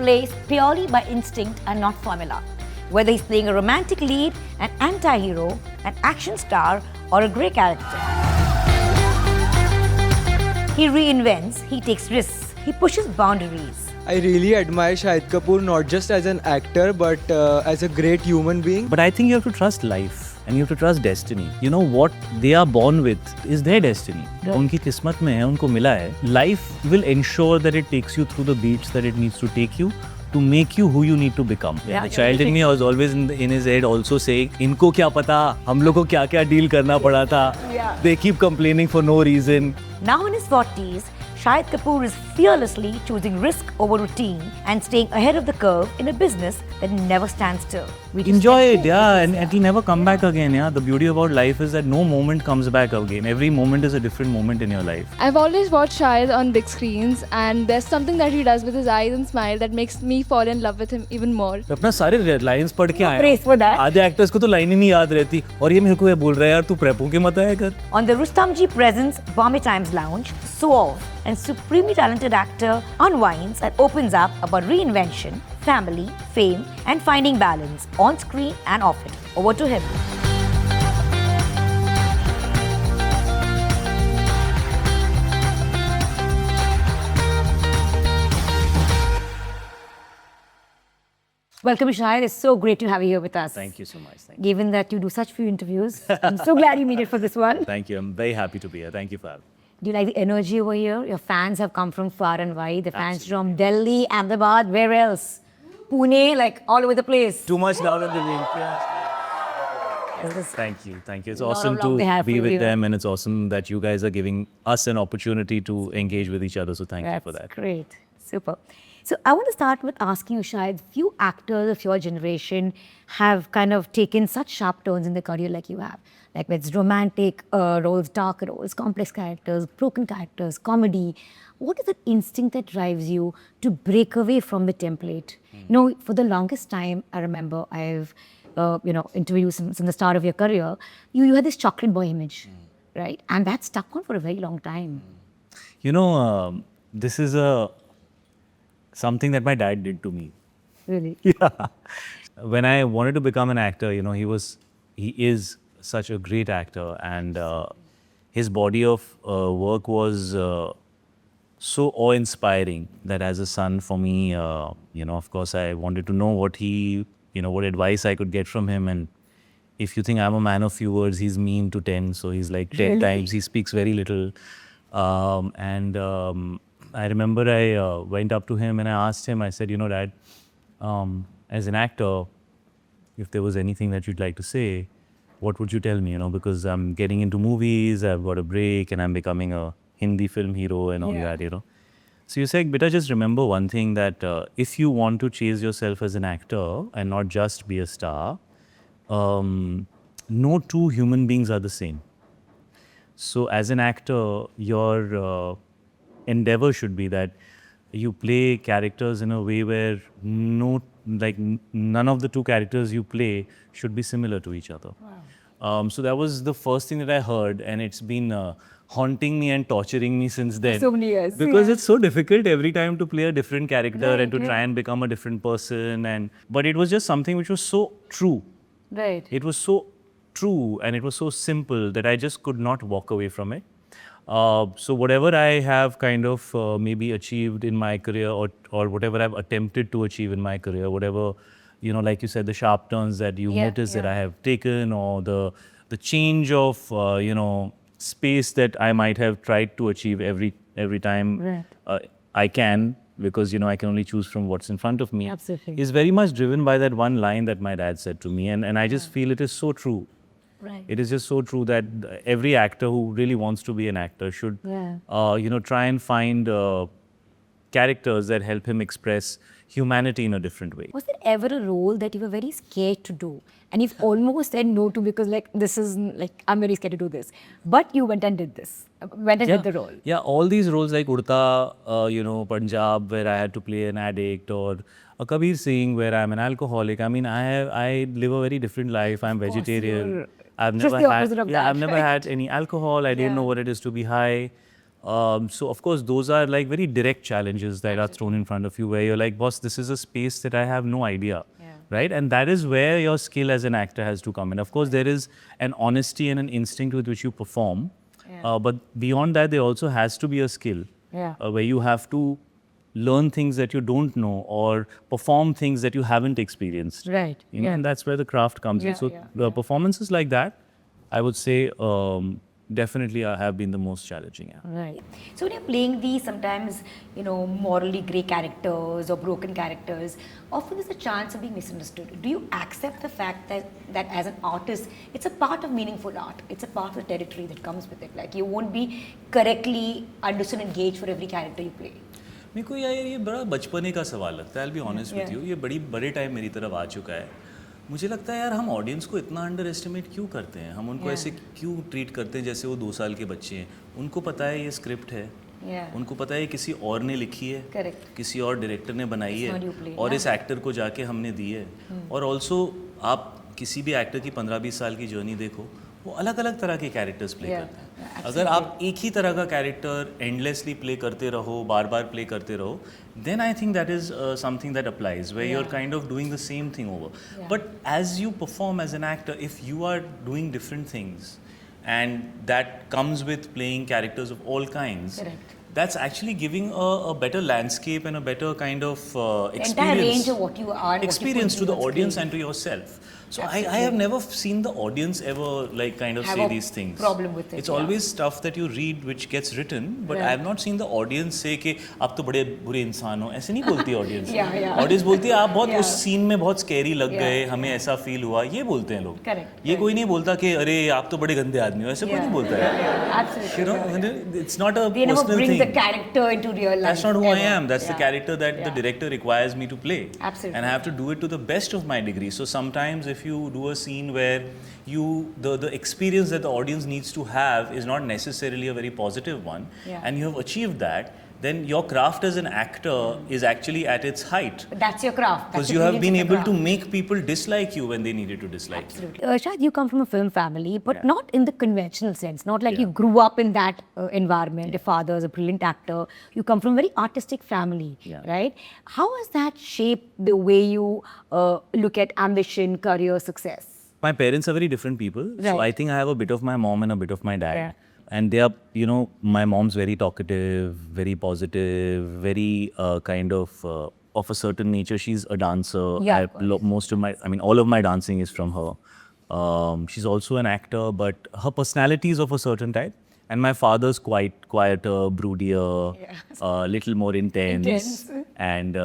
plays purely by instinct and not formula. Whether he's playing a romantic lead, an anti-hero, an action star, or a grey character. He reinvents, he takes risks, he pushes boundaries. I really admire Shahid Kapoor not just as an actor but as a great human being. But I think you have to trust life and you have to trust destiny. You know, what they are born with is their destiny. उनकी किस्मत में है, उनको मिला है. Life will ensure that it takes you through the beats that it needs to take you to make you who you need to become. The child in me was always in his head also saying, इनको क्या पता, हम लोग को क्या क्या deal करना पड़ा था. They keep complaining for no reason. Now in his 40s, Shahid Kapoor is fearlessly choosing risk over routine and staying ahead of the curve in a business that never stands still. We just Enjoy it, yeah, and it'll never come back again, yeah. The beauty about life is that no moment comes back again. Every moment is a different moment in your life. I've always watched Shahid on big screens, and there's something that he does with his eyes and smile that makes me fall in love with him even more. मैं अपना सारे lines पढ़ के आया. Praise for that. आधे actors को तो line ही नहीं याद रहती, और ये मेरे को ये बोल रहा है यार तू prep होके मत आया कर. On the Rustomjee presents Bombay Times Lounge, suave and supremely talented actor unwinds and opens up about reinvention, family, fame, and finding balance on screen and off it. Over to him. Welcome, Shahid. It's so great to have you here with us. Thank you so much. Thank you. Given that you do such few interviews, I'm so glad you made it for this one. Thank you. I'm very happy to be here. Thank you for having me. Do you like the energy over here? Your fans have come from far and wide. The fans from Delhi, Ahmedabad, where else? Pune, like all over the place. Too much love in the room. Thank you. Thank you. It's awesome to be with them, and it's awesome that you guys are giving us an opportunity to engage with each other. So thank you for that. Great. Super. So I want to start with asking you, Shahid, few actors of your generation have kind of taken such sharp turns in their career like you have. Like it's romantic roles, dark roles, complex characters, broken characters, comedy. What is the instinct that drives you to break away from the template? You know, for the longest time, I remember I've, interviewed you since the start of your career. You had this chocolate boy image, right? And that stuck on for a very long time. You know, this is something that my dad did to me. Really? Yeah. When I wanted to become an actor, you know, he is such a great actor, and his body of work was so awe-inspiring that as a son for me, of course, I wanted to know what what advice I could get from him. And if you think I'm a man of few words, he's mean to 10, so he's like 10 times. He speaks very little. I remember I went up to him and I asked him, I said, Dad, as an actor, if there was anything that you'd like to say, what would you tell me, because I'm getting into movies, I've got a break, and I'm becoming a Hindi film hero and all that, So you said, beta, just remember one thing, that if you want to chase yourself as an actor and not just be a star, no two human beings are the same. So as an actor, your endeavor should be that you play characters in a way where none of the two characters you play should be similar to each other. Wow. So that was the first thing that I heard, and it's been haunting me and torturing me since then. So many years. Because it's so difficult every time to play a different character and to try and become a different person. But it was just something which was so true. Right. It was so true and it was so simple that I just could not walk away from it. So whatever I have kind of maybe achieved in my career, or whatever I've attempted to achieve in my career, whatever, like you said, the sharp turns that you notice that I have taken, or the change of, space that I might have tried to achieve every time I can, because, I can only choose from what's in front of me. Absolutely. Is very much driven by that one line that my dad said to me. And I just feel it is so true. Right. It is just so true that every actor who really wants to be an actor should, try and find characters that help him express humanity in a different way. Was there ever a role that you were very scared to do, and you've almost said no to because this is I'm very scared to do this, but you went and did this, did the role? Yeah, all these roles like Urta, Punjab, where I had to play an addict, or Kabir Singh, where I'm an alcoholic. I mean, I live a very different life. I'm vegetarian. I've never had any alcohol. I didn't know what it is to be high. So of course, those are like very direct challenges that are thrown in front of you, where you're like, boss, this is a space that I have no idea, right? And that is where your skill as an actor has to come in. Of course, there is an honesty and an instinct with which you perform, but beyond that, there also has to be a skill where you have to learn things that you don't know or perform things that you haven't experienced. Right. You know, and that's where the craft comes in. So the performances like that, I would say, definitely have been the most challenging. Yeah. Right. So when you're playing these sometimes, morally grey characters or broken characters, often there's a chance of being misunderstood. Do you accept the fact that as an artist, it's a part of meaningful art? It's a part of the territory that comes with it. Like you won't be correctly understood and engaged for every character you play. मेरे को यार ये बड़ा बचपने का सवाल लगता है, I'll be honest with you, ये बड़े टाइम मेरी तरफ आ चुका है. मुझे लगता है यार हम ऑडियंस को इतना अंडर एस्टिमेट क्यों करते हैं, हम उनको ऐसे क्यों ट्रीट करते हैं जैसे वो 2 साल के बच्चे हैं. उनको पता है ये स्क्रिप्ट है, उनको पता है किसी और ने लिखी है, किसी और डायरेक्टर ने बनाई है और इस एक्टर को जाके हमने दी है. और ऑल्सो आप किसी भी एक्टर की 15-20 साल की जर्नी देखो, वो अलग अलग तरह के कैरेक्टर्स प्ले करते हैं. अगर आप एक ही तरह का कैरेक्टर एंडलेसली प्ले करते रहो, बार बार प्ले करते रहो, then I think that is something that applies, where you're kind of doing the same thing over. But as you perform as an actor, if you are doing different things, and that comes with playing characters of all kinds, that's actually giving a better landscape and a better kind of experience. The entire range of what you are. Experience to the audience and to yourself. So I have never seen the audience ever like kind of say these things. Problem with it. It's always stuff that you read which gets written, but I have not seen the audience say कि आप तो बड़े बुरे इंसान हो. ऐसे नहीं बोलती audience. Audience बोलती है आप बहुत उस scene में बहुत scary लग गए, हमें ऐसा feel हुआ. ये बोलते हैं लोग. ये कोई नहीं बोलता कि अरे आप तो बड़े गंदे आदमी हो. ऐसे कोई नहीं बोलता है. Absolutely. You know, it's not a they personal bring thing. the character into real life. That's not who I am. That's the character that the director requires me to play. Absolutely. And I have to do it to the best of my degree. So sometimes if you do a scene where the experience that the audience needs to have is not necessarily a very positive one, and you have achieved that, then your craft as an actor is actually at its height. But that's your craft. Because you have been able to make people dislike you when they needed to dislike you. Shahid, you come from a film family, but not in the conventional sense. Not like you grew up in that environment. Your father is a brilliant actor. You come from a very artistic family, right? How has that shaped the way you look at ambition, career, success? My parents are very different people. So I think I have a bit of my mom and a bit of my dad. And they are, you know, my mom's very talkative, very positive, very kind of a certain nature. She's a dancer. All of my dancing is from her. She's also an actor, but her personality is of a certain type. And my father's quieter, broodier, little more intense. And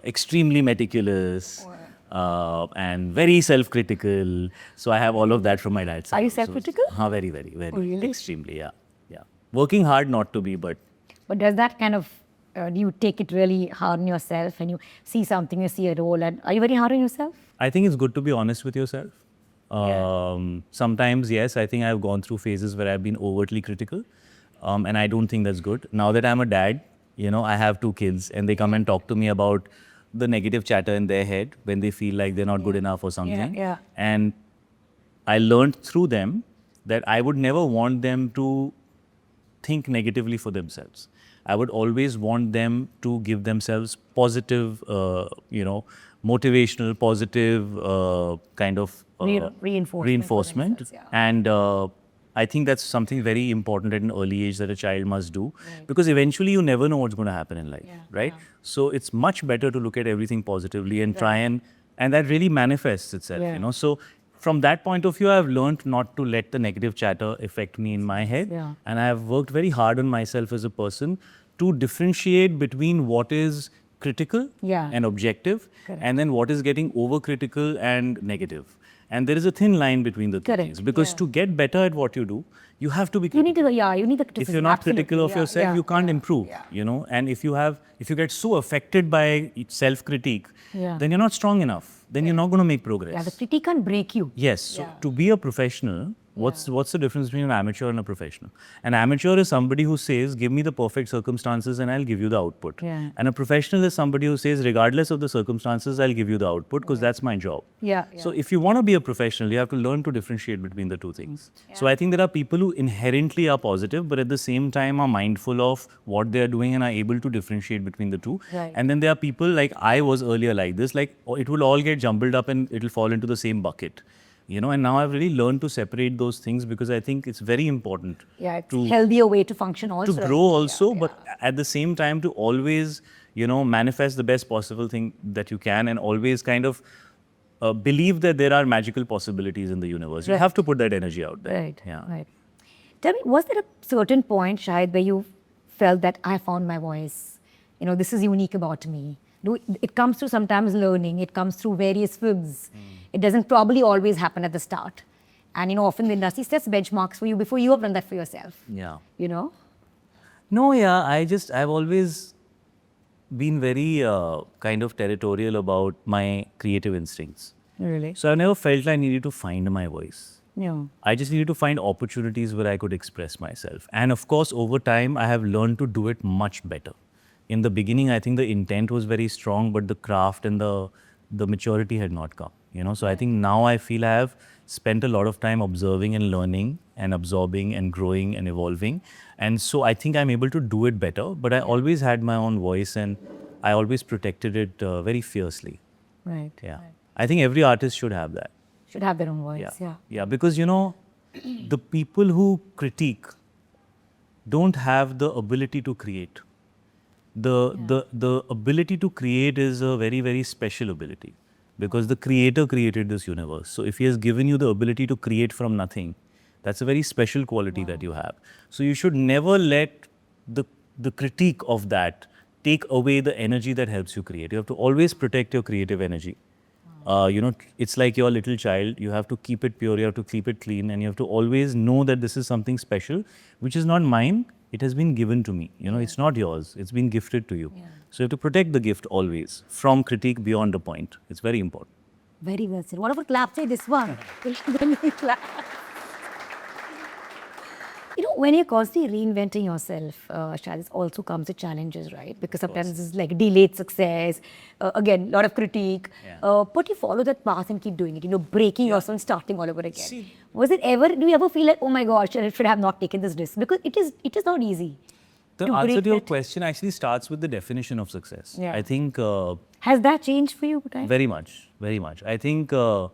extremely meticulous. And very self-critical. So I have all of that from my dad's side. Are you self-critical? So, very, very, very. Oh, really? Extremely, yeah. Working hard not to be, but... But does that kind of, do you take it really hard on yourself and you see something, you see a role, and are you very hard on yourself? I think it's good to be honest with yourself. Sometimes, yes, I think I've gone through phases where I've been overtly critical. And I don't think that's good. Now that I'm a dad, you know, I have 2 kids and they come and talk to me about the negative chatter in their head when they feel like they're not good enough or something. And I learned through them that I would never want them to think negatively for themselves. I would always want them to give themselves positive, motivational, positive kind of reinforcement. And I think that's something very important at an early age that a child must do, because eventually you never know what's going to happen in life, right? So it's much better to look at everything positively and try and that really manifests itself, you know. So from that point of view, I've learned not to let the negative chatter affect me in my head. And I've worked very hard on myself as a person to differentiate between what is critical and objective and then what is getting overcritical and negative. And there is a thin line between the two things. Because to get better at what you do, you have to be critical. You need the criticism. If you're not critical of yourself, you can't improve, you know. And if you get so affected by self-critique, then you're not strong enough. Then you're not going to make progress. The critique can't break you. Yes. So to be a professional, What's the difference between an amateur and a professional? An amateur is somebody who says, give me the perfect circumstances and I'll give you the output. Yeah. And a professional is somebody who says, regardless of the circumstances, I'll give you the output because that's my job. Yeah. So if you want to be a professional, you have to learn to differentiate between the two things. So I think there are people who inherently are positive, but at the same time are mindful of what they are doing and are able to differentiate between the two. Right. And then there are people like I was earlier like this, like it will all get jumbled up and it will fall into the same bucket. You know, and now I've really learned to separate those things because I think it's very important It's to healthier way to function also. to grow also, but at the same time to always, you know, manifest the best possible thing that you can and always kind of believe that there are magical possibilities in the universe. You have to put that energy out there. Right. Yeah. Right. Tell me, was there a certain point, Shahid, where you felt that I found my voice? You know, this is unique about me. It comes through sometimes learning. It comes through various films. It doesn't probably always happen at the start. And, you know, often the industry sets benchmarks for you before you have done that for yourself. Yeah. You know? No, yeah, I've always been very kind of territorial about my creative instincts. Really? So I never felt I needed to find my voice. Yeah. I just needed to find opportunities where I could express myself. And of course, over time, I have learned to do it much better. In the beginning, I think the intent was very strong, but the craft and the maturity had not come. You know, so I think now I feel I have spent a lot of time observing and learning and absorbing and growing and evolving. And so I think I'm able to do it better, but I always had my own voice and I always protected it very fiercely. Right. Yeah. I think every artist should have that. Should have their own voice. Yeah. Yeah. Yeah, because you know, the people who critique don't have the ability to create. The ability to create is a very, very special ability because the creator created this universe. So if he has given you the ability to create from nothing, that's a very special quality that you have. So you should never let the critique of that take away the energy that helps you create. You have to always protect your creative energy. You know, it's like your little child. You have to keep it pure, you have to keep it clean, and you have to always know that this is something special, which is not mine. It has been given to me. You know, it's not yours. It's been gifted to you. So you have to protect the gift always from critique beyond a point. It's very important. Very well said. What about clap? Say this one. Clap. You know, when you're constantly reinventing yourself, Shahid, this also comes with challenges, right? Because sometimes this is like delayed success, again, a lot of critique. But you follow that path and keep doing it, you know, breaking yourself and starting all over again. Was it ever, do you ever feel like, oh my gosh, I should have not taken this risk? Because it is not easy. The answer to your question actually starts with the definition of success. Yeah. I think Has that changed for you? very much, very much. I think the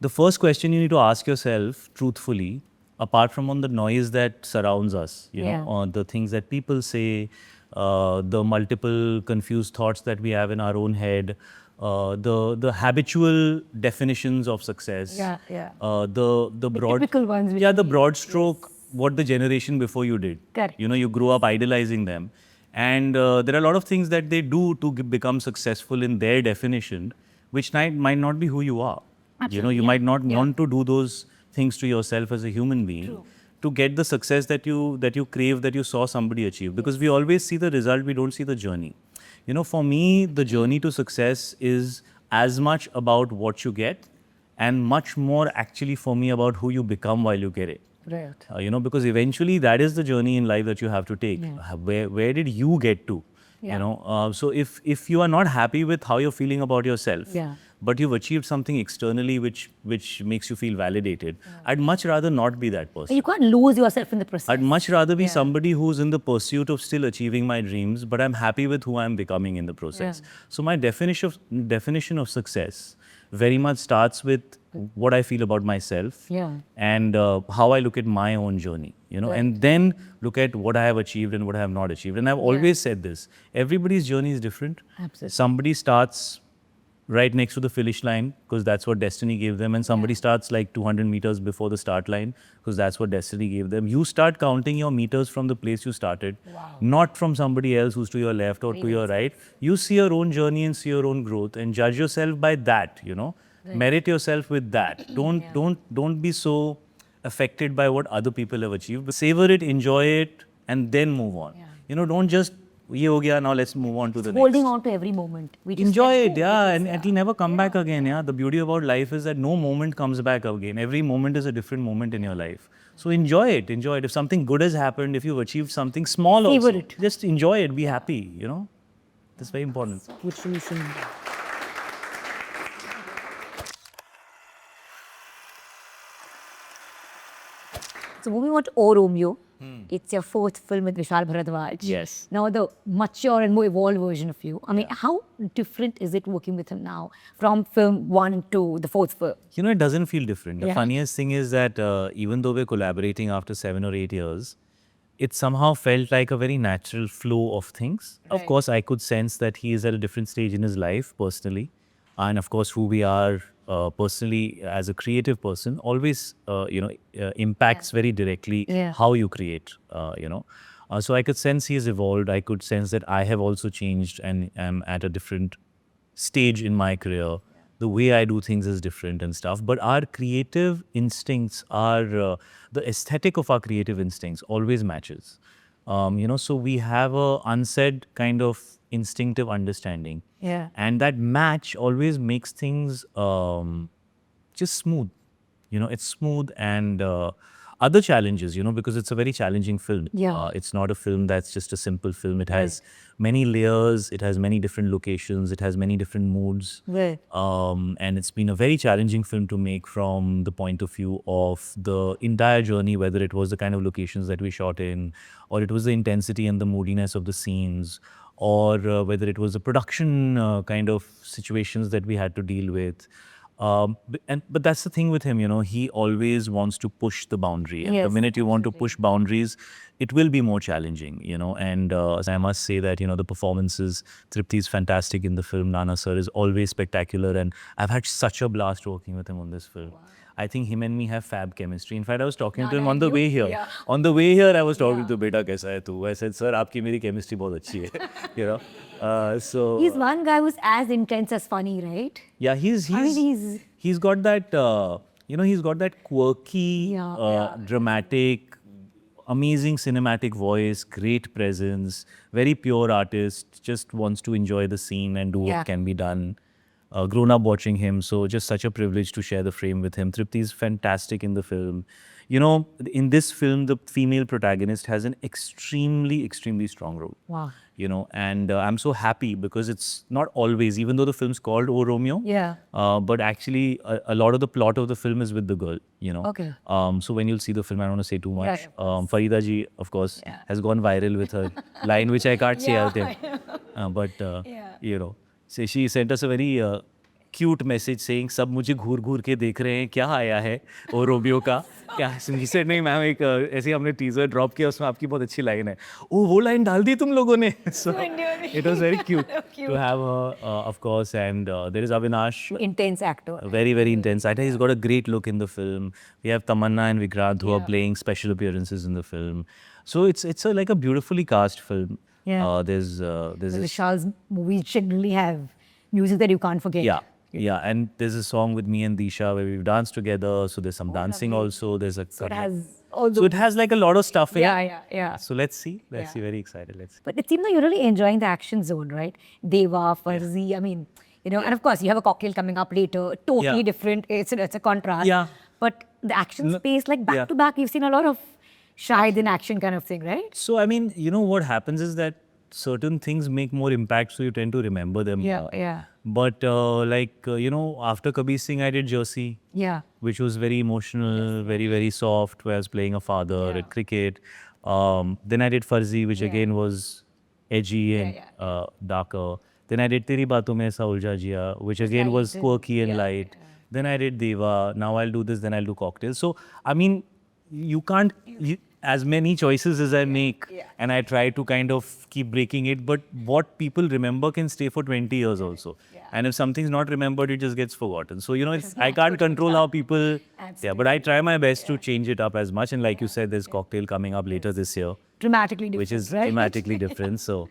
first question you need to ask yourself truthfully, apart from on the noise that surrounds us, you know, on the things that people say, the multiple confused thoughts that we have in our own head, the habitual definitions of success, the broad, typical ones. the broad stroke, what the generation before you did. Correct. You know, you grew up idolizing them. And there are a lot of things that they do to become successful in their definition, which might not be who you are. Absolutely. You know, you might not want to do those things to yourself as a human being to get the success that you crave, that you saw somebody achieve. Because we always see the result, we don't see the journey. You know, for me, the journey to success is as much about what you get and much more actually for me about who you become while you get it. Right. You know, because eventually that is the journey in life that you have to take. Where did you get to? You know, so if you are not happy with how you're feeling about yourself, but you've achieved something externally which makes you feel validated, I'd much rather not be that person. You can't lose yourself in the process. I'd much rather be somebody who's in the pursuit of still achieving my dreams, but I'm happy with who I'm becoming in the process. So my definition of success very much starts with what I feel about myself and how I look at my own journey, you know, and then look at what I have achieved and what I have not achieved. And I've always said this, everybody's journey is different. Absolutely. Somebody starts right next to the finish line because that's what destiny gave them, and somebody starts like 200 meters before the start line because that's what destiny gave them. You start counting your meters from the place you started, not from somebody else who's to your left or to your right. You see your own journey and see your own growth and judge yourself by that, you know. Merit yourself with that. Don't be so affected by what other people have achieved. But savor it, enjoy it, and then move on. You know, don't just ये हो गया, now let's move on to the Holding next. on to every moment. We just Enjoy let it, go yeah, because, and it'll never come back again. Yeah, the beauty about life is that no moment comes back again. Every moment is a different moment in your life. So enjoy it, enjoy it. If something good has happened, if you've achieved something small Savor also, it. just enjoy it, be happy, you know. That's very important. Good solution. So moving on to O Romeo, it's your fourth film with Vishal Bharadwaj. Yes. Now the mature and more evolved version of you. I mean, how different is it working with him now from film 1 to the fourth film? You know, it doesn't feel different. The Yeah. funniest thing is that even though we're collaborating after 7 or 8 years, it somehow felt like a very natural flow of things. Of Right. course, I could sense that he is at a different stage in his life personally. And of course, who we are personally as a creative person always, impacts very directly Yeah. how you create, So I could sense he has evolved. I could sense that I have also changed and am at a different stage in my career. The way I do things is different and stuff. But our creative instincts the aesthetic of our creative instincts always matches. So we have a unsaid kind of instinctive understanding. Yeah. And that match always makes things just smooth. It's smooth and other challenges, because it's a very challenging film. Yeah. It's not a film that's just a simple film. It has many layers. It has many different locations. It has many different moods. Right. And it's been a very challenging film to make from the point of view of the entire journey, whether it was the kind of locations that we shot in, or it was the intensity and the moodiness of the scenes, or whether it was the production kind of situations that we had to deal with. But that's the thing with him, he always wants to push the boundary. And the Yes, minute you want to push boundaries, it will be more challenging, And I must say that, the performances, Tripti is fantastic in the film. Nana sir is always spectacular. And I've had such a blast working with him on this film. I think him and me have fab chemistry. In fact, I was talking to him on the way here. Yeah. On the way here, I was talking to Beta, kaisa hai tu? I said, sir, aapki meri chemistry bahut achhi hai. So He's one guy who's as intense as funny, right? yeah, he's got that he's got that quirky, Yeah. dramatic, amazing cinematic voice, great presence, very pure artist, just wants to enjoy the scene and do Yeah. what can be done. Grown up watching him, so just such a privilege to share the frame with him. Tripti is fantastic in the film. In this film, the female protagonist has an extremely, extremely strong role. Wow. And I'm so happy because it's not always, even though the film's called Oh Romeo, Yeah. but actually a lot of the plot of the film is with the girl, Okay. So when you'll see the film, I don't want to say too much. Yeah, of Farida ji, of course, has gone viral with her line, which I can't say out there. So she sent us a very cute message saying, सब मुझे घूर घूर के देख रहे हैं, क्या आया है ओ रोमियो का क्या? She said, नहीं मैम, एक ऐसे हमने टीजर ड्रॉप किया, उसमें आपकी बहुत अच्छी लाइन है. ओ वो लाइन डाल दी तुम लोगों ने. So it was very cute to have her, of course. And there is Avinash, Intense actor. a very, very intense actor. He's got a great look in the film. We have Tamanna and Vikrant who are playing special appearances in the film. So it's like a beautifully cast film. Yeah. There's this, Vishal's movies generally have music that you can't forget. yeah, and there's a song with me and Disha where we've danced together. So there's some dancing also. There's a So it has all so the... it has like a lot of stuff. Yeah. So let's see. Yeah. Very excited. Let's see. But it seems like you're really enjoying the action zone, right? Deva, Farzi, I mean, and of course you have a cocktail coming up later, totally Yeah. different. It's a contrast. Yeah. But the action space, like back Yeah. to back, you've seen a lot of Shahid in action kind of thing, right? So I mean, what happens is that certain things make more impact, so you tend to remember them. Yeah. But after Kabir Singh, I did Jersey, Yeah. which was very emotional, very, very soft, where I was playing a father at cricket. Then I did Farzi, which again was edgy and darker. Then I did Teri Baaton Mein Aisa Ulja Jiya, which again was quirky and light. Then I did Deva. Now I'll do this, then I'll do Cocktail. So, I mean, you can't... as many choices as I make, and I try to kind of keep breaking it, but what people remember can stay for 20 years also. And if something's not remembered, it just gets forgotten. So, I can't control how people... Yeah, but I try my best to change it up as much. And like you said, there's Cocktail coming up later this year, Dramatically different, which is right? dramatically different. So,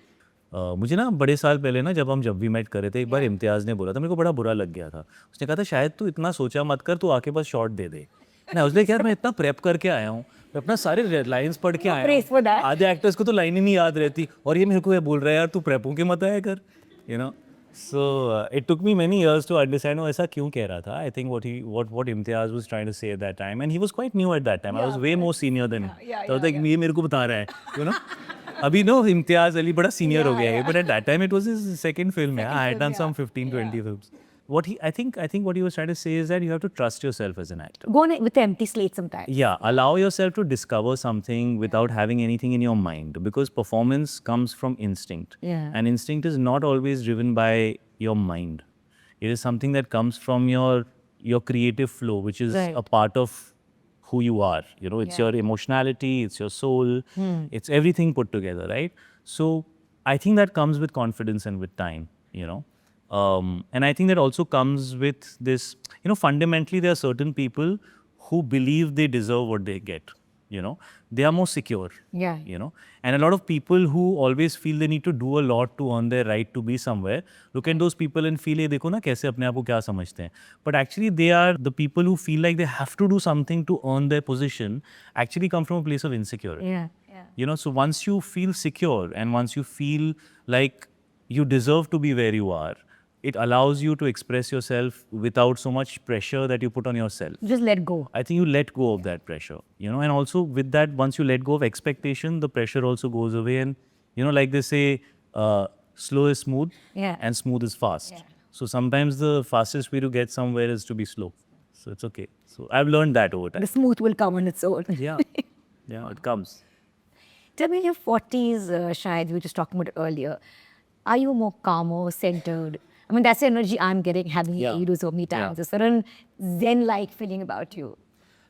मुझे ना बड़े साल पहले ना जब भी met कर रहे थे, एक बार इम्तियाज़ ने बोला था, मेरे को बड़ा बुरा लग गया था. उसने कहा था, शायद तू इतना सोचा मत कर, तू आके बस shot they they. And I was like, यार मैं इतना प्रेप करके आया हूँ, मैं अपना सारे लाइंस पढ़ के आया praise for हूँ, that. आधे एक्टर्स को तो लाइन ही नहीं याद रहती, और ये मेरे को ये बोल रहा है यार तू प्रेपों के मत आया कर, you know. So it took me many years to understand वो ऐसा क्यों कह रहा था. I think what Imtiaz was trying to say at that time, and he was quite new at that time. I was way more senior than him. So I was like, ये मेरे को बता रहा है, you know. अभी no, Imtiaz Ali बड़ा senior हो गया है, but at that time it was his second film. Yeah, I had done some 15-20 films. I think what he was trying to say is that you have to trust yourself as an actor. Go on with the empty slate sometimes. Yeah, allow yourself to discover something without having anything in your mind, because performance comes from instinct. Yeah. And instinct is not always driven by your mind. It is something that comes from your creative flow, which is Right. a part of who you are. You know, it's your emotionality, it's your soul, it's everything put together, right? So I think that comes with confidence and with time, you know. And I think that also comes with this, you know, fundamentally there are certain people who believe they deserve what they get, you know. They are more secure, Yeah. you know. And a lot of people who always feel they need to do a lot to earn their right to be somewhere, look at those people and feel, hey, देखो ना कैसे अपने आप को क्या समझते हैं. But actually they are the people who feel like they have to do something to earn their position, actually come from a place of insecurity. Yeah. Yeah. You know, so once you feel secure and once you feel like you deserve to be where you are, it allows you to express yourself without so much pressure that you put on yourself. Just let go. I think you let go of that pressure, you know, and also with that, once you let go of expectation, the pressure also goes away. And, you know, like they say, slow is smooth Yeah. and smooth is fast. Yeah. So sometimes the fastest way to get somewhere is to be slow. So it's okay. So I've learned that over time. The smooth will come on its own. Yeah. Yeah, it comes. Tell me, in your 40s, Shahid, we were just talking about it earlier. Are you more calmer, centered? I mean, that's the energy I'm getting having Yeah. you do so many times. Yeah. A certain zen-like feeling about you.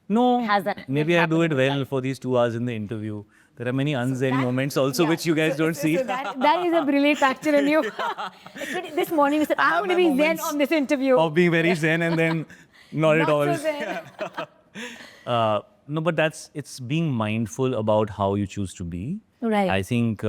No, Has that maybe I do happened it over well time? for these 2 hours in the interview. There are many unzen moments also which you guys don't see. So that is a brilliant factor in you. Actually, this morning you said, I'm going to be zen on this interview. Of being very zen and then not at all. So zen. No, but it's being mindful about how you choose to be. Right. I think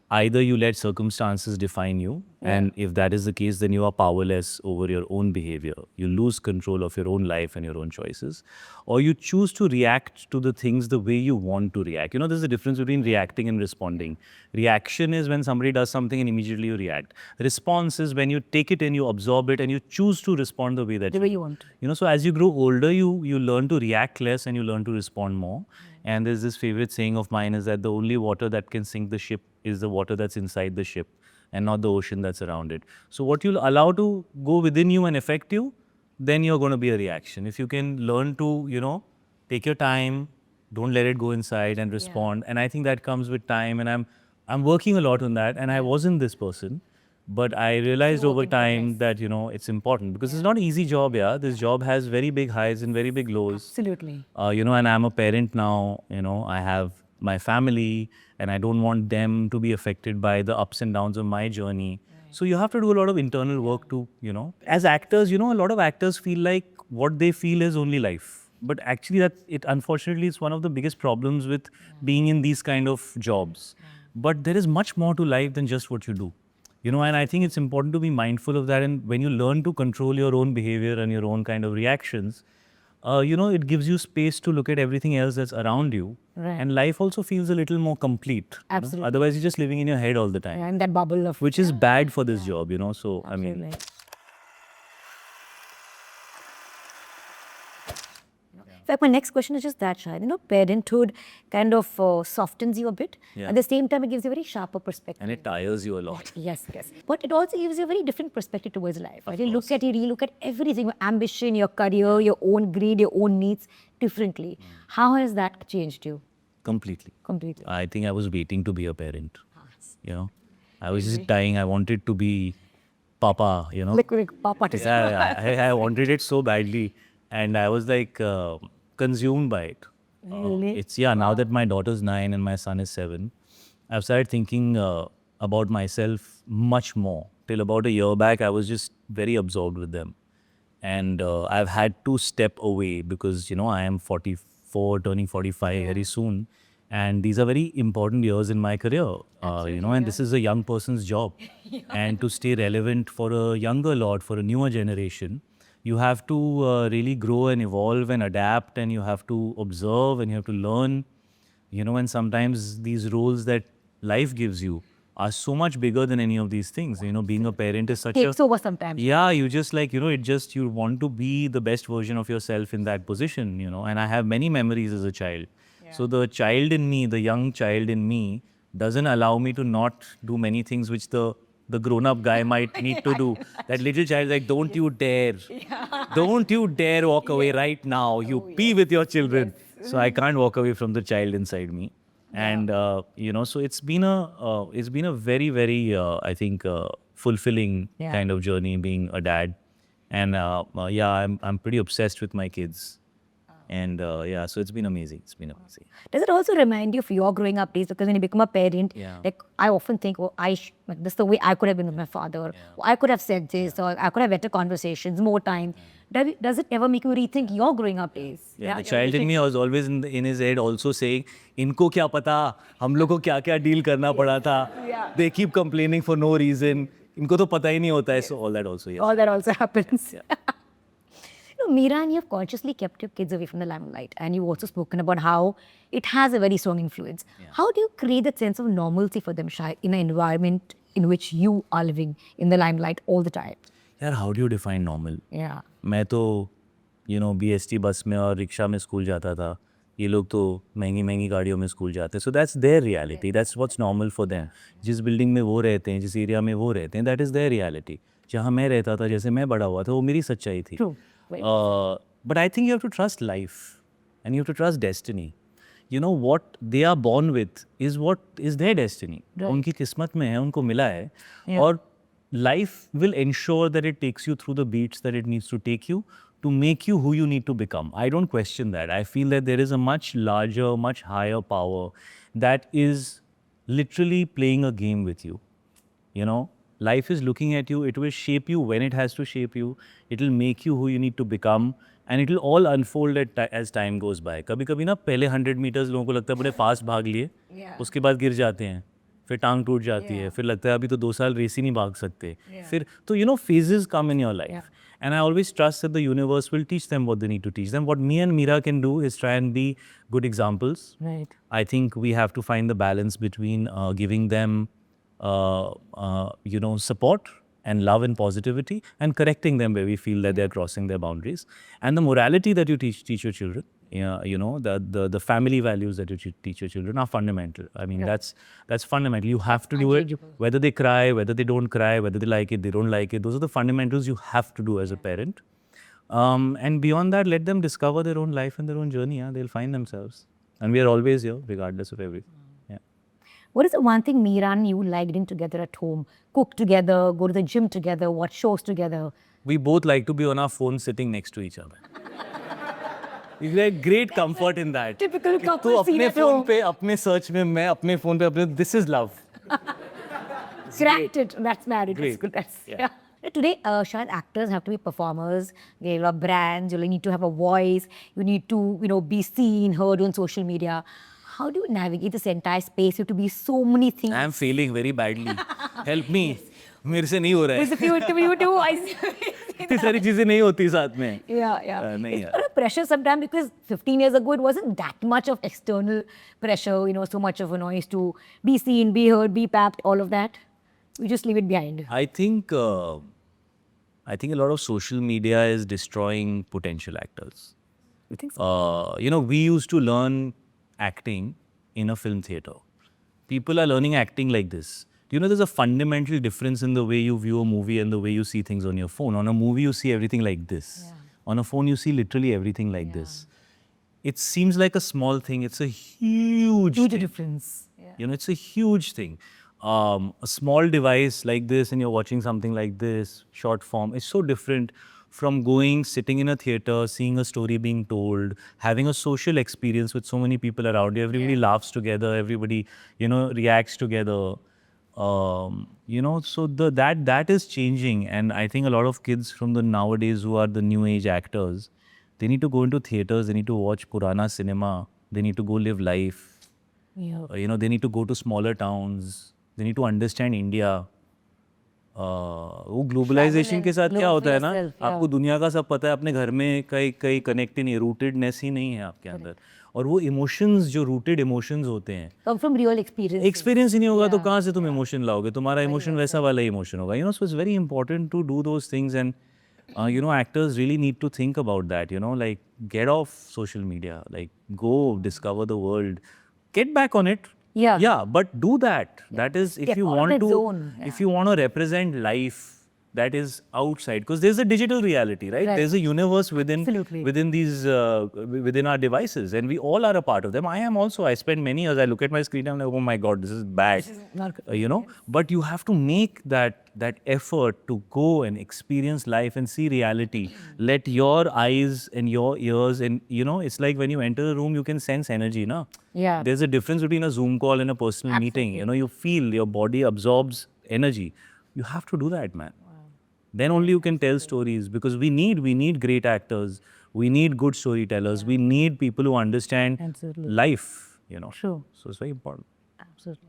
either you let circumstances define you, and if that is the case, then you are powerless over your own behavior. You lose control of your own life and your own choices. Or you choose to react to the things the way you want to react. You know, there's a difference between reacting and responding. Reaction is when somebody does something and immediately you react. Response is when you take it and you absorb it and you choose to respond the way that The way you want to. You know, so as you grow older, you learn to react less and you learn to respond more. And there's this favorite saying of mine is that the only water that can sink the ship is the water that's inside the ship and not the ocean that's around it. So what you'll allow to go within you and affect you, then you're going to be a reaction. If you can learn to, you know, take your time, don't let it go inside and respond. And I think that comes with time, and I'm working a lot on that. And I wasn't this person. But I realized over time that, you know, it's important because it's not an easy job, yeah. This job has very big highs and very big lows. Absolutely. You know, and I'm a parent now, you know, I have my family and I don't want them to be affected by the ups and downs of my journey. So you have to do a lot of internal work to, you know, as actors, you know, a lot of actors feel like what they feel is only life. But actually unfortunately, it's one of the biggest problems with being in these kind of jobs. But there is much more to life than just what you do. You know, and I think it's important to be mindful of that. And when you learn to control your own behavior and your own kind of reactions, you know, it gives you space to look at everything else that's around you. Right. And life also feels a little more complete. You know? Absolutely. Otherwise, you're just living in your head all the time, Yeah, in that bubble of... which is bad for this job, you know. So, I mean, Absolutely. In fact, my next question is just that, Shahid. You know, parenthood kind of softens you a bit. Yeah. At the same time, it gives you a very sharper perspective. and it tires you a lot. Yes, yes. But it also gives you a very different perspective towards life. Right? You look at it, you look at everything, your ambition, your career, your own greed, your own needs differently. How has that changed you Completely. completely? I think I was waiting to be a parent. You know, I was just dying. I wanted to be Papa, you know. Like Papa to say. I wanted it so badly, and I was like consumed by it. Really? It's now that my daughter's 9 and my son is 7, I've started thinking about myself much more. Till about a year back, I was just very absorbed with them, and I've had to step away because, you know, I am 44, turning 45 very soon. And these are very important years in my career, you know, and this is a young person's job. And to stay relevant for a younger lot, for a newer generation, You have to really grow and evolve and adapt, and you have to observe and you have to learn. And sometimes these roles that life gives you are so much bigger than any of these things. Being a parent is such a... Takes over sometimes. Yeah, you just you want to be the best version of yourself in that position, and I have many memories as a child. So the child in me, the young child in me, doesn't allow me to not do many things which the grown-up guy might need to do. That little child is like, don't you dare. Don't you dare walk away right now. You pee with your children. So I can't walk away from the child inside me. And, so it's been a very, very, I think, fulfilling kind of journey being a dad. And I'm pretty obsessed with my kids. And so it's been amazing. It's been amazing. Does it also remind you of your growing up days? Because when you become a parent, like I often think, like, this is the way I could have been with my father. Or I could have said this, or I could have better conversations, more time. Does it ever make you rethink your growing up days? The child in me was always in his head also saying, "Inko kya pata? Hum log ko kya deal karna pada tha? They keep complaining for no reason. Inko to pata hi nahi hota hai." So all that also, yes. All that also happens. Meera, and you've consciously kept your kids away from the limelight, and you've also spoken about how it has a very strong influence. How do you create that sense of normalcy for them, Shahid, in an environment in which you are living in the limelight all the time? यार, how do you define normal? Yeah. मैं तो BST बस में और rickshaw में school जाता था. ये लोग तो महंगी महंगी गाड़ियों में स्कूल जाते हैं. So that's their reality. That's what's normal for them. जिस बिल्डिंग में वो रहते हैं, जिस एरिया में वो रहते हैं, that is their reality. जहाँ मैं रहता था, जैसे मैं बड़ा हुआ था, वो मेरी सच्चाई थी. True. But I think you have to trust life and you have to trust destiny. What they are born with is what is their destiny. उनकी किस्मत में है, उनको मिला है. और life will ensure that it takes you through the beats that it needs to take you to make you who you need to become. I don't question that. I feel that there is a much larger, much higher power that is literally playing a game with you. Life is looking at you. It will shape you when it has to shape you. It will make you who you need to become. And it will all unfold as time goes by. कभी-कभी ना पहले 100 meters लोगों को लगता है बड़े fast भाग लिए, उसके बाद गिर जाते हैं, फिर टांग टूट जाती है, फिर लगता है अभी तो 2 साल रेस ही नहीं भाग सकते. फिर तो phases come in your life. And I always trust that the universe will teach them what they need to teach them. What me and Meera can do is try and be good examples. Right. I think we have to find the balance between giving them support and love and positivity, and correcting them where we feel that they're crossing their boundaries. And the morality that you teach your children, the family values that you teach your children are fundamental. I mean, that's fundamental. You have to do it, whether they cry, whether they don't cry, whether they like it, they don't like it. Those are the fundamentals you have to do as a parent. And beyond that, let them discover their own life and their own journey. They'll find themselves. And we are always here, regardless of everything. What is the one thing Meera and you like doing together at home? Cook together, go to the gym together, watch shows together? We both like to be on our phones sitting next to each other. We get great comfort in that. Typical couple तो scene अपने at phone home. पे, अपने search में, मैं अपने phone पे, this is love. Cracked it. That's married. That's Great. good. Yeah. Today, Shahid, actors have to be performers. They have brands. You need to have a voice. You need to, be seen, heard on social media. How do you navigate this entire space? You have to be so many things. I am failing very badly. Help me. मेरे से नहीं हो रहा है. If you do, I see. इतनी सारी चीजें नहीं होती साथ में. Yeah. नहीं It's यार. not a pressure sometimes, because 15 years ago, it wasn't that much of external pressure, so much of a noise to be seen, be heard, be papped, all of that. We just leave it behind. I think a lot of social media is destroying potential actors. You think so? We used to learn acting in a film theater. People are learning acting like this. Do you know there's a fundamental difference in the way you view a movie and the way you see things on your phone? On a movie, you see everything like this. Yeah. On a phone, you see literally everything like this. It seems like a small thing. It's a huge Huge thing. difference. Yeah. It's a huge thing. A small device like this and you're watching something like this, short form, it's so different from sitting in a theater, seeing a story being told, having a social experience with so many people around you. Everybody laughs together, everybody, reacts together. So that is changing. And I think a lot of kids from the nowadays who are the new age actors, they need to go into theaters, they need to watch Purana cinema, they need to go live life. Yeah. They need to go to smaller towns, they need to understand India. वो globalisation के साथ क्या होता है ना, आपको दुनिया का सब पता है, अपने घर में कई कनेक्ट ही नहीं, रूटेडनेस ही नहीं है आपके अंदर, और वो इमोशंस जो रूटेड इमोशंस होते हैं, Come from real experience. Experience ही नहीं होगा तो कहाँ से तुम इमोशन लाओगे, तुम्हारा इमोशन वैसा वाला इमोशन होगा, so it's very important to do those things, and actors really need to think about that, like get off social media, like go discover the world, get back on it. Yeah. But do that. That is, if Get you out of want that to, zone. if you want to represent life that is outside, because there's a digital reality, right? There's a universe Absolutely. within these within our devices, and we all are a part of them. I am also. I spend many years. I look at my screen and I'm like, oh my god, this is bad. not But you have to make that effort to go and experience life and see reality. Let your eyes and your ears, and it's like when you enter a room, you can sense energy, no? Yeah. There's a difference between a Zoom call and a personal meeting. You feel your body absorbs energy. You have to do that, man. Then only you can tell stories, because we need great actors, we need good storytellers, we need people who understand Absolutely. life, True. So it's very important. Absolutely.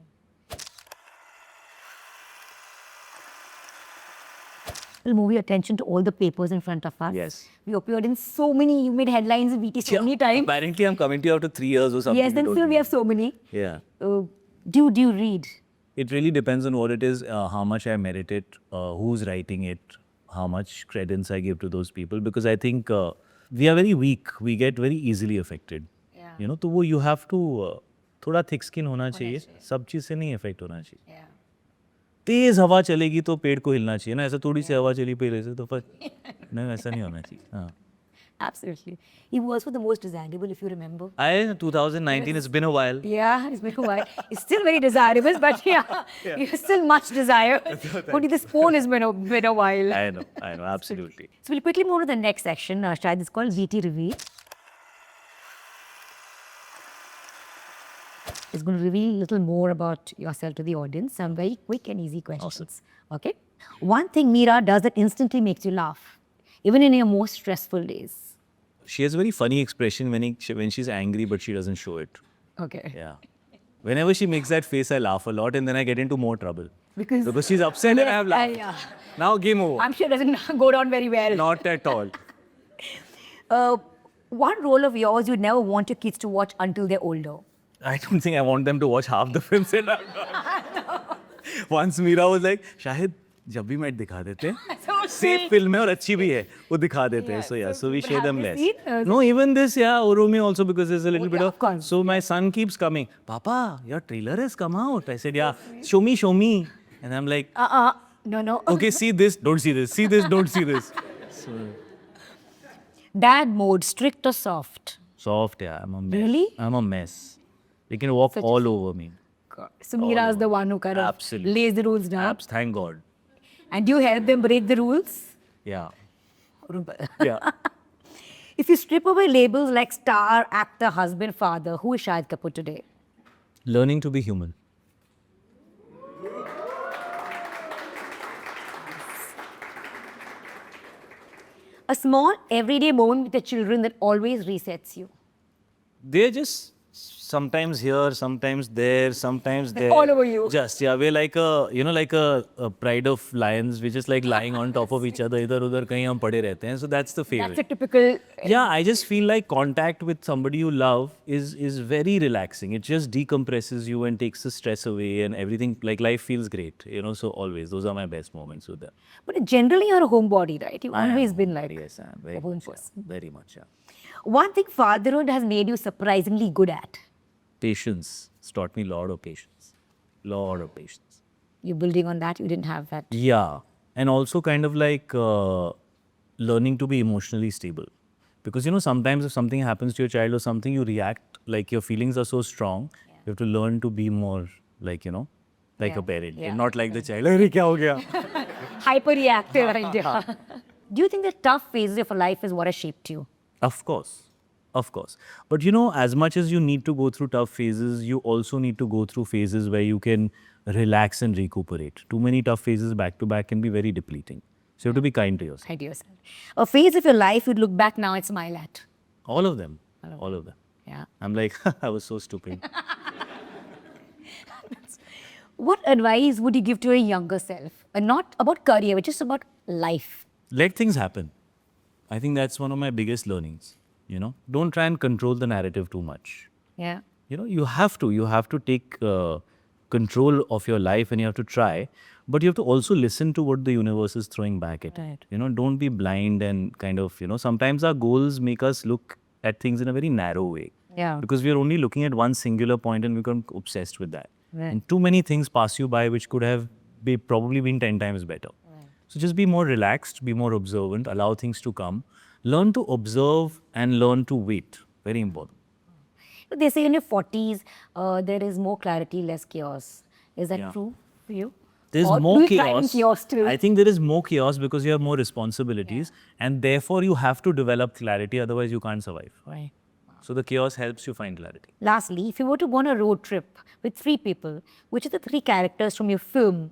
We'll move your attention to all the papers in front of us. Yes. We appeared in so many, you made headlines in VT so many times. Apparently I'm coming to you after 3 years or something. Yes, then still we have so many. Yeah. Do you read? It really depends on what it is, how much I meditate, who's writing it, how much credence I give to those people, because I think we are very weak. We get very easily affected. Yeah. तो वो you have to थोड़ा thick skin होना चाहिए, सब चीज़ से नहीं affect होना चाहिए. Yeah. तेज हवा चलेगी तो पेड़ को हिलना चाहिए ना, ऐसा थोड़ी सी हवा चली पेड़ से तो फिर नहीं, ऐसा नहीं होना चाहिए. हाँ. Absolutely. He was for the most desirable, if you remember. 2019, it's been a while. Yeah, it's been a while. It's still very desirable, but yeah. You're still much desired. Only the spawn has been a while. I know, absolutely. So we'll quickly move to the next section. Shahid, it's called VT Reveal. It's going to reveal a little more about yourself to the audience. Some very quick and easy questions. Okay? One thing Meera does that instantly makes you laugh, even in your most stressful days. She has a very funny expression when she's angry, but she doesn't show it. Okay. Yeah. Whenever she makes that face, I laugh a lot, and then I get into more trouble. Because she's upset and I have laughed. yeah. Now game over. I'm sure it doesn't go down very well. Not at all. One role of yours you'd never want your kids to watch until they're older. I don't think I want them to watch half the films that I've done. Once Meera was like, Shahid, जब भी मैं दिखा देते हैं, safe film है और अच्छी भी है, वो दिखा देते हैं. So we share them less. No, even this, Urumi also, because there's a little bit of. So my son keeps coming, Papa, your trailer has come out. I said, yeah, show me. And I'm like, No. okay, see this, don't see this. See this, don't see this. So, Dad mode, strict or soft? soft, yeah. I'm a mess. Really? I'm a mess. They can walk all over me. So Meera is the one who kind of Absolutely. lays the rules down. Thank God. And do you help them break the rules? Yeah. Yeah. If you strip away labels like star, actor, husband, father, who is Shahid Kapoor today? Learning to be human. A small everyday moment with the children that always resets you. They're just sometimes here, sometimes there, sometimes there. All over you. Just, yeah, we're like a pride of lions. We're just like lying on top of each other. Idhar udhar kahin hum pade rehte hain. So that's the favorite. That's a typical. Yeah, I just feel like contact with somebody you love is very relaxing. It just decompresses you and takes the stress away, and everything, like life feels great. So always, those are my best moments with them. But generally, you're a homebody, right? You've always been like. Yes, I am very a home much, person. yeah, very much, yeah. One thing fatherhood has made you surprisingly good at. Patience. It's taught me a lot of patience. Lot of patience. You're building on that. You didn't have that. Yeah. And also kind of like learning to be emotionally stable. Because, sometimes if something happens to your child or something, you react, like your feelings are so strong. Yeah. You have to learn to be more like, like a parent. Yeah. And not like the child. Arey, kya ho gaya? Hyper reactive, right? Yeah. Do you think the tough phases of life is what has shaped you? Of course. Of course. But as much as you need to go through tough phases, you also need to go through phases where you can relax and recuperate. Too many tough phases back to back can be very depleting. So you have to be kind to yourself. Kind to yourself. A phase of your life you'd look back now and smile at. All of them. All of them. Yeah. I'm like, I was so stupid. What advice would you give to a younger self? not about career, but just about life. Let things happen. I think that's one of my biggest learnings. Don't try and control the narrative too much. Yeah. You have to take control of your life, and you have to try, but you have to also listen to what the universe is throwing back at Right. you. Don't be blind and kind of, sometimes our goals make us look at things in a very narrow way. Yeah. Because we are only looking at one singular point and we become obsessed with that. Right. And too many things pass you by which could have probably been 10 times better. So just be more relaxed, be more observant, allow things to come. Learn to observe and learn to wait. Very important. They say in your 40s, there is more clarity, less chaos. Is that Yeah. true for you? There's Or more do you thrive in chaos. chaos too? I think there is more chaos because you have more responsibilities, and therefore you have to develop clarity, otherwise you can't survive. Right. So the chaos helps you find clarity. Lastly, if you were to go on a road trip with 3 people, which are the 3 characters from your films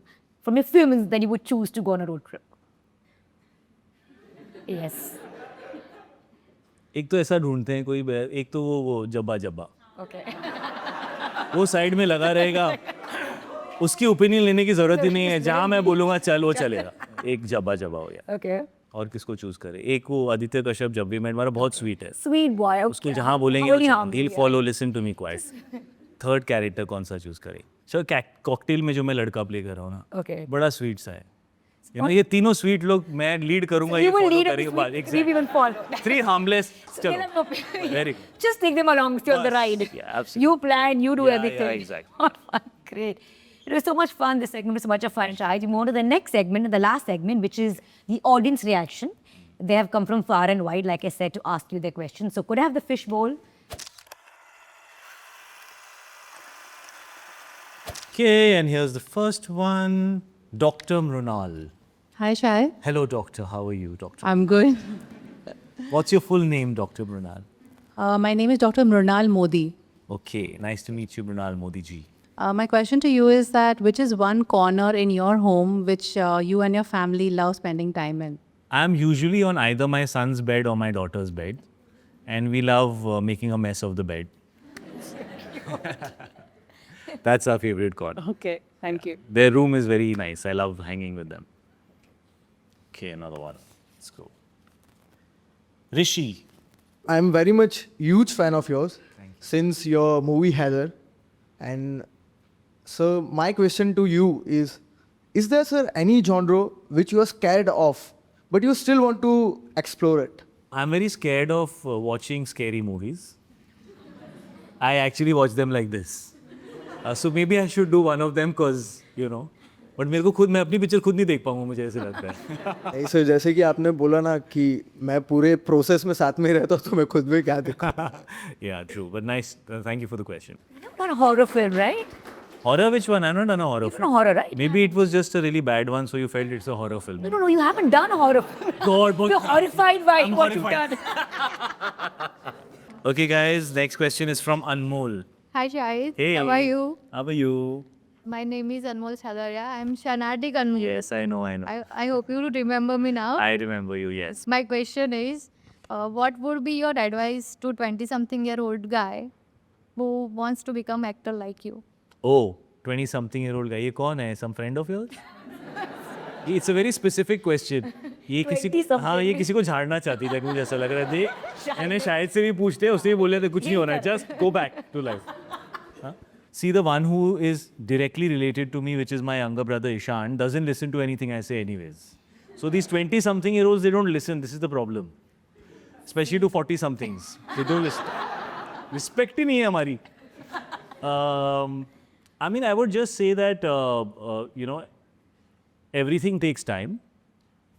that you would choose to go on a road trip? Yes. एक तो ऐसा ढूंढते हैं कोई एक तो वो जब्बा जब्बा Okay. वो साइड में लगा रहेगा, उसकी ओपिनियन लेने की जरूरत ही नहीं है, जहाँ मैं बोलूँगा चल वो चलेगा. एक जब्बा जब्बा हो गया. Okay. और किसको चूज करे? एक वो आदित्य कश्यप जब भी मेरा बहुत स्वीट है, Sweet boy. Okay. उसको जहाँ बोलेंगे Only harm, he'll yeah. follow, listen to me quite. Third character कौन सा चूज करे? चलो कॉकटेल में जो मैं लड़का प्ले कर रहा हूँ ना, Okay. बड़ा स्वीट सा है. ये तीनों स्वीट लोग मैं लीड करूंगा, ये You will फॉलो lead करेंगे बाद. us. 3 people fall. 3 harmless. Let them चलो. know. Very good. Just take them along on the Bus. ride. Yeah, absolutely. You plan, you do Yeah, everything. yeah, exactly. Great. It was so much fun. This segment was so much of fun. Shahid, you move on to the next segment, the last segment, which is the audience reaction. They have come from far and wide, like I said, to ask you their questions. So could I have the fish bowl? Okay, and here's the first one. Dr. Mrunal. Hi, Shahid. Hello, doctor. How are you, doctor? I'm good. What's your full name, Dr. Mrunal? My name is Dr. Mrunal Modi. Okay, nice to meet you, Mrunal Modi ji. My question to you is that which is one corner in your home which you and your family love spending time in? I'm usually on either my son's bed or my daughter's bed, and we love making a mess of the bed. That's our favorite corner. Okay, thank you. Their room is very nice. I love hanging with them. Okay, another one. Let's go. Rishi. I'm very much huge fan of yours since your movie Heather. And so my question to you is there, sir, any genre which you are scared of, but you still want to explore it? I'm very scared of watching scary movies. I actually watch them like this. So maybe I should do one of them because, but मैं अपनी picture खुद नहीं देख पाऊंगा, मुझे ऐसे लगता है. नहीं सर, जैसे कि आपने बोला ना कि मैं पूरे प्रोसेस में साथ में ही रहता हूँ, तो मैं खुद में क्या देखूँ. Yeah, true. But nice. Thank you for the question. You've done a horror film, right? Horror, which one? I've not done a horror You've film. done a horror, right? Maybe it was just a really bad one, so you felt it's a horror film. No, you haven't done a horror film. God, but You're horrified by I'm what horrified. you've done. Okay, guys. Next question is from Anmol. Hi, Shahid. Hey, How are you? How are you? My name is Anmol Sadaria. I'm Shanatic Anmol. Yes, I know. I hope you remember me now. I remember you. Yes. My question is, what would be your advice to 20-something-year-old guy who wants to become actor like you? Oh, 20-something-year-old guy. ये कौन है? Some friend of yours? It's a very specific question. ये किसी 20-something. हाँ ये किसी को झाड़ना चाहती है, मुझे ऐसा लग रहा है. देख, मैंने शायद से भी पूछते, उसने भी बोले थे कुछ नहीं होना है. Just go back to life. See, the one who is directly related to me, which is my younger brother Ishan, doesn't listen to anything I say anyways. So these 20-something-year-olds, they don't listen. This is the problem. Especially to 40-somethings. They don't listen. Respect ही नहीं है हमारी. I mean, I would just say that, everything takes time.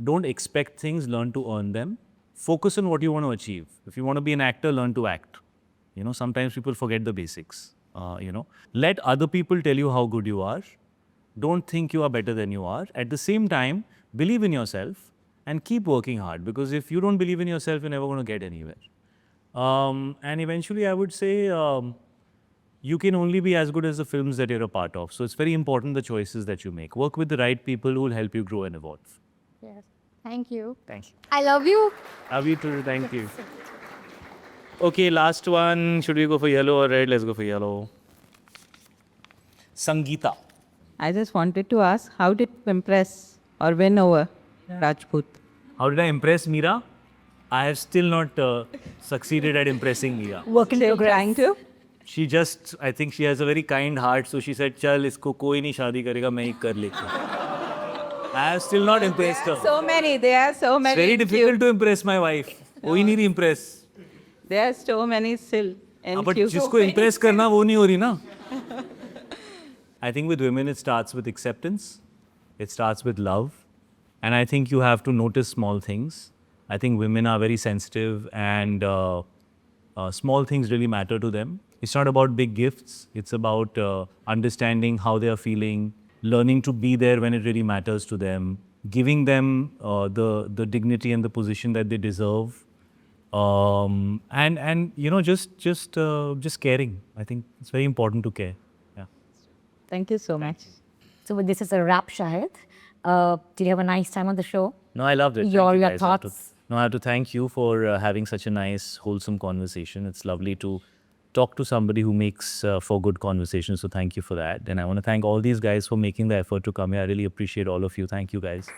Don't expect things, learn to earn them. Focus on what you want to achieve. If you want to be an actor, learn to act. Sometimes people forget the basics. Let other people tell you how good you are. Don't think you are better than you are. At the same time, believe in yourself and keep working hard, because if you don't believe in yourself, you're never going to get anywhere. And eventually, I would say, you can only be as good as the films that you're a part of. So it's very important the choices that you make. Work with the right people who will help you grow and evolve. Yes. Thank you. Thank you. I love you. Love you too. Thank you. Okay, last one. Should we go for yellow or red? Let's go for yellow. Sangeeta. I just wanted to ask, how did you impress or win over Rajput? How did I impress Meera? I have still not succeeded at impressing Meera. Work in Still progress. trying to? She just, I think she has a very kind heart, so she said, "Chal, isko koi nahi shaadi karega, main hi kar leti hu." I have still not impressed her. So many. There are so It's many. very difficult to impress my wife. Koi nahi impress. There are so many still. In But queue. जिसको impress करना वो नहीं हो रही ना. I think with women it starts with acceptance. It starts with love. And I think you have to notice small things. I think women are very sensitive and small things really matter to them. It's not about big gifts. It's about understanding how they are feeling, learning to be there when it really matters to them, giving them the dignity and the position that they deserve. And you know, just caring. I think it's very important to care. Yeah. Thank you so much. So with this is a wrap, Shahid. Did you have a nice time on the show? No, I loved it. Thank Your you guys. I have to- thoughts? No, I have to thank you for having such a nice, wholesome conversation. It's lovely to talk to somebody who makes for good conversation. So thank you for that. And I want to thank all these guys for making the effort to come here. I really appreciate all of you. Thank you, guys.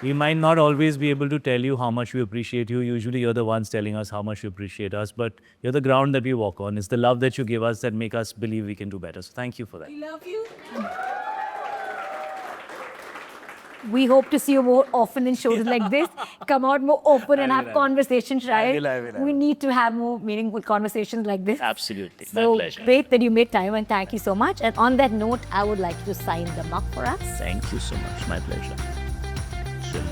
We might not always be able to tell you how much we appreciate you. Usually you're the ones telling us how much you appreciate us, but you're the ground that we walk on. It's the love that you give us that make us believe we can do better. So thank you for that. We hope to see you more often in shows like this. Come out more open and have conversations, right? I will. We need to have more meaningful conversations like this. Absolutely. So My pleasure. great that you made time, and thank you so much. And on that note, I would like you to sign the mug for us. Thank you so much. My pleasure. Sure.